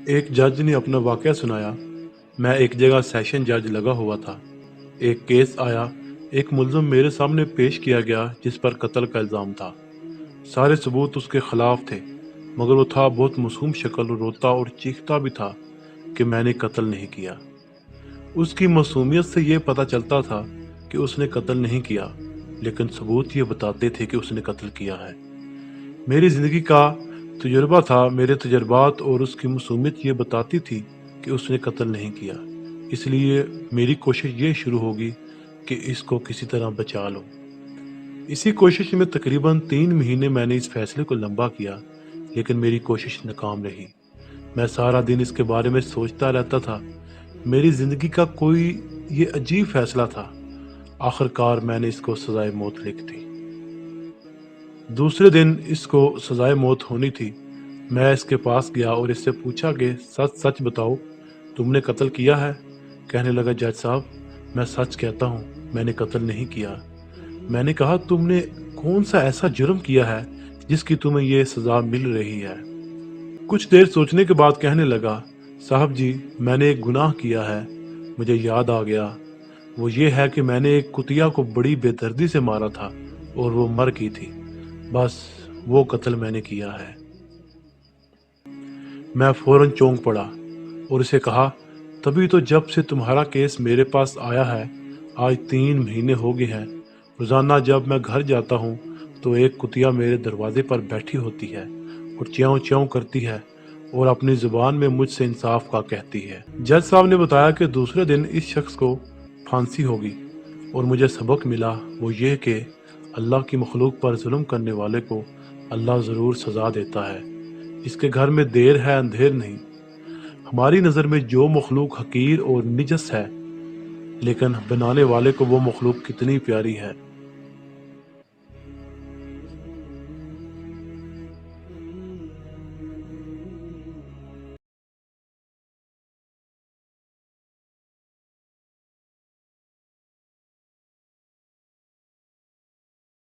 ایک جج نے اپنا واقعہ سنایا۔ میں ایک جگہ سیشن جج لگا ہوا تھا۔ ایک کیس آیا، ایک ملزم میرے سامنے پیش کیا گیا جس پر قتل کا الزام تھا۔ سارے ثبوت اس کے خلاف تھے، مگر وہ تھا بہت معصوم شکل، روتا اور چیختا بھی تھا کہ میں نے قتل نہیں کیا۔ اس کی معصومیت سے یہ پتہ چلتا تھا کہ اس نے قتل نہیں کیا، لیکن ثبوت یہ بتاتے تھے کہ اس نے قتل کیا ہے۔ میری زندگی کا تجربہ تھا، میرے تجربات اور اس کی معصومیت یہ بتاتی تھی کہ اس نے قتل نہیں کیا۔ اس لیے میری کوشش یہ شروع ہوگی کہ اس کو کسی طرح بچا لوں۔ اسی کوشش میں تقریباً 3 مہینے میں نے اس فیصلے کو لمبا کیا، لیکن میری کوشش ناکام رہی۔ میں سارا دن اس کے بارے میں سوچتا رہتا تھا۔ میری زندگی کا کوئی یہ عجیب فیصلہ تھا۔ آخر کار میں نے اس کو سزائے موت لکھ دی۔ دوسرے دن اس کو سزائے موت ہونی تھی۔ میں اس کے پاس گیا اور اس سے پوچھا کہ سچ سچ بتاؤ، تم نے قتل کیا ہے؟ کہنے لگا، جج صاحب میں سچ کہتا ہوں، میں نے قتل نہیں کیا۔ میں نے کہا، تم نے کون سا ایسا جرم کیا ہے جس کی تمہیں یہ سزا مل رہی ہے؟ کچھ دیر سوچنے کے بعد کہنے لگا، صاحب جی میں نے ایک گناہ کیا ہے، مجھے یاد آ گیا۔ وہ یہ ہے کہ میں نے ایک کتیا کو بڑی بے دردی سے مارا تھا اور وہ مر گئی تھی، بس وہ قتل میں نے کیا ہے۔ میں فوراً چونک پڑا اور اسے کہا، تبھی تو جب سے تمہارا کیس میرے پاس آیا ہے آج 3 مہینے ہو گئے ہیں، روزانہ جب میں گھر جاتا ہوں تو ایک کتیا میرے دروازے پر بیٹھی ہوتی ہے اور چیوں چیوں کرتی ہے اور اپنی زبان میں مجھ سے انصاف کا کہتی ہے۔ جج صاحب نے بتایا کہ دوسرے دن اس شخص کو پھانسی ہوگی، اور مجھے سبق ملا وہ یہ کہ اللہ کی مخلوق پر ظلم کرنے والے کو اللہ ضرور سزا دیتا ہے۔ اس کے گھر میں دیر ہے اندھیر نہیں۔ ہماری نظر میں جو مخلوق حقیر اور نجس ہے، لیکن بنانے والے کو وہ مخلوق کتنی پیاری ہے۔